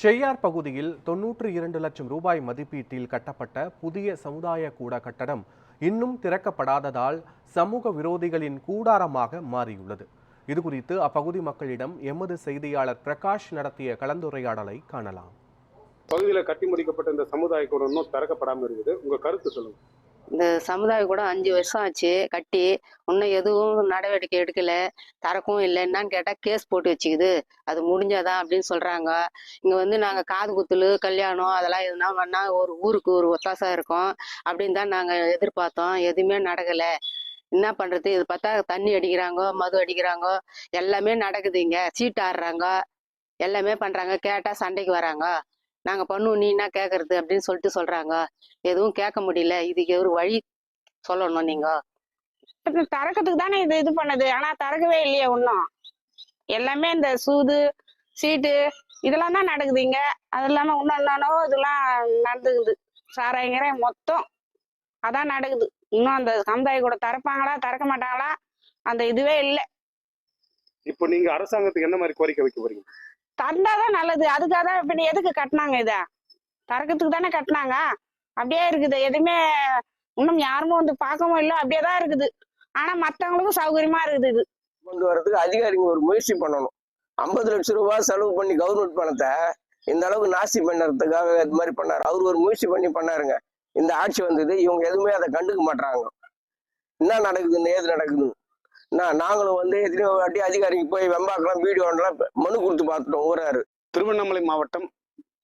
செய்யார் பகுதியில் 92 லட்சம் ரூபாய் மதிப்பீட்டில் கட்டப்பட்ட புதிய சமுதாய கூட கட்டடம் இன்னும் திறக்கப்படாததால் சமூக விரோதிகளின் கூடாரமாக மாறியுள்ளது. இதுகுறித்து அப்பகுதி மக்களிடம் எமது செய்தியாளர் பிரகாஷ் நடத்திய கலந்துரையாடலை காணலாம். பகுதியில் கட்டி முடிக்கப்பட்ட இந்த சமுதாய கூட இன்னும் திறக்கப்படாமல் இருக்குது. உங்க கருத்து சொல்லுங்க. இந்த சமுதாய கூட 5 வருஷம் ஆச்சு கட்டி, இன்னும் எதுவும் நடவடிக்கை எடுக்கல, தரக்கும் இல்லை. என்னன்னு கேட்டா கேஸ் போட்டு வச்சுக்குது, அது முடிஞ்சாதான் அப்படின்னு சொல்றாங்க. இங்க வந்து நாங்க காது குத்துலு கல்யாணம் அதெல்லாம் எதுனா பண்ணா ஒரு ஊருக்கு ஒரு ஒத்தாசா இருக்கும் அப்படின்னு தான் நாங்க எதிர்பார்த்தோம். எதுவுமே நடக்கல. என்ன பண்றது? இது பார்த்தா தண்ணி அடிக்கிறாங்க, மது அடிக்கிறாங்க, எல்லாமே நடக்குது. இங்க சீட்டு ஆடுறாங்க, எல்லாமே பண்றாங்க. கேட்டா சண்டைக்கு வராங்க. நாங்க பண்ணுவோம், நீ என்ன கேட்கறது அப்படின்னு சொல்றாங்க. எதுவும் கேட்க முடியல. இதுக்கு ஒரு வழி சொல்லணும் நீங்க. திறக்கிறதுக்கு தானே இது பண்ணது, ஆனா திறக்கவே இல்லையே ஒன்றும். எல்லாமே இந்த சூது சீட்டு இதெல்லாம் தான் நடக்குது இங்க. அது இல்லாம இன்னொன்னோ இதெல்லாம் நடந்துக்குது. சாராயங்கிற மொத்தம் அதான் நடக்குது. இன்னும் அந்த சமுதாய கூட திறப்பாங்களா திறக்க மாட்டாங்களா அந்த இதுவே இல்லை. இப்போ நீங்க அரசாங்கத்துக்கு என்ன மாதிரி கோரிக்கை வைக்க போறீங்க? திறந்தாதான் நல்லது. அதுக்காக தான் இப்ப எதுக்கு கட்டினாங்க? இத திறக்கிறதுக்கு தானே கட்டினாங்க. அப்படியே இருக்குது. எதுவுமே இன்னும் யாருமே வந்து பார்க்கவும் இல்லை. அப்படியேதான் இருக்குது. ஆனா மத்தவங்களுக்கும் சௌகரியமா இருக்குது. இது கொண்டு வர்றதுக்கு அதிகாரிங்க ஒரு முயற்சி பண்ணணும். 50 லட்சம் ரூபாய் செலவு பண்ணி கவர்மெண்ட் பணத்தை இந்த அளவுக்கு நாசி பண்ணுறதுக்காக இது மாதிரி பண்ணாரு. அவர் ஒரு முயற்சி பண்ணாருங்க. இந்த ஆட்சி வந்தது, இவங்க எதுவுமே அதை கண்டுக்க மாட்டாங்க. என்ன நடக்குதுன்னு ஏது நடக்குதுன்னு நாங்களும் வந்து எத்தனையோ வாட்டி அதிகாரிக்கு போய் வெம்பாக்கலாம் வீடியோலாம் மனு கொடுத்து பார்த்துட்டோம். ஊராரு திருவண்ணாமலை மாவட்டம்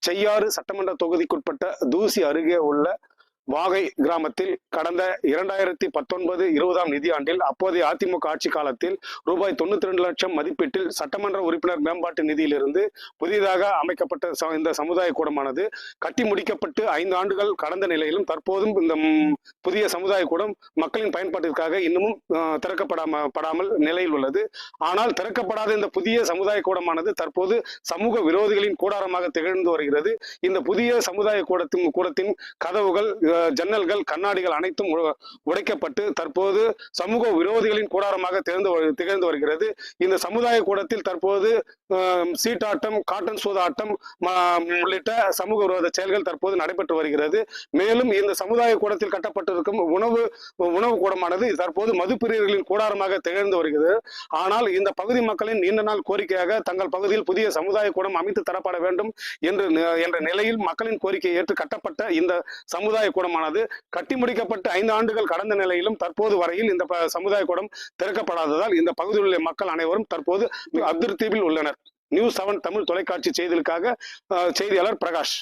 செய்யாறு சட்டமன்ற தொகுதிக்குட்பட்ட தூசி அருகே உள்ள வாகை கிராமத்தில் கடந்த 2019-20 நிதியாண்டில் அப்போதைய அதிமுக ஆட்சி காலத்தில் ரூபாய் 92 லட்சம் மதிப்பீட்டில் சட்டமன்ற உறுப்பினர் மேம்பாட்டு நிதியிலிருந்து புதிதாக அமைக்கப்பட்ட இந்த சமுதாய கூடமானது கட்டி முடிக்கப்பட்டு 5 ஆண்டுகள் கடந்த நிலையிலும் தற்போதும் இந்த புதிய சமுதாய கூடம் மக்களின் பயன்பாட்டிற்காக இன்னமும் திறக்கப்படாமல் நிலையில் உள்ளது. ஆனால் திறக்கப்படாத இந்த புதிய சமுதாய கூடமானது தற்போது சமூக விரோதிகளின் கூடாரமாக திகழ்ந்து வருகிறது. இந்த புதிய சமுதாய கூடத்தின் கதவுகள், ஜன்னல்கள், கண்ணாடிகள் அனைத்தும் உடைக்கப்பட்டு தற்போது சமூக விரோதிகளின் கூடாரமாக திகழ்ந்து வருகிறது. இந்த சமுதாய கூடத்தில் தற்போது சீட்டாட்டம், காட்டன் சூதாட்டம் உள்ளிட்ட சமூக விரோத செயல்கள் தற்போது நடைபெற்று வருகிறது. மேலும் இந்த சமுதாய கூடத்தில் கட்டப்பட்டிருக்கும் உணவு கூடமானது தற்போது மதுப்பிரியர்களின் கூடாரமாக திகழ்ந்து வருகிறது. ஆனால் இந்த பகுதி மக்களின் நீண்ட நாள் கோரிக்கையாக தங்கள் பகுதியில் புதிய சமுதாய கூடம் அமைத்து தரப்பட வேண்டும் என்ற நிலையில் மக்களின் கோரிக்கையை ஏற்று கட்டப்பட்ட இந்த சமுதாய கூடமானது கட்டி முடிக்கப்பட்டு 5 ஆண்டுகள் கடந்த நிலையிலும் தற்போது வரையில் இந்த சமுதாய கூடம் திறக்கப்படாததால் இந்த பகுதியில் உள்ள மக்கள் அனைவரும் தற்போது அதிருப்தியில் உள்ளனர். நியூஸ் 7 தமிழ் தொலைக்காட்சி செய்திகளுக்காக செய்தியாளர் பிரகாஷ்.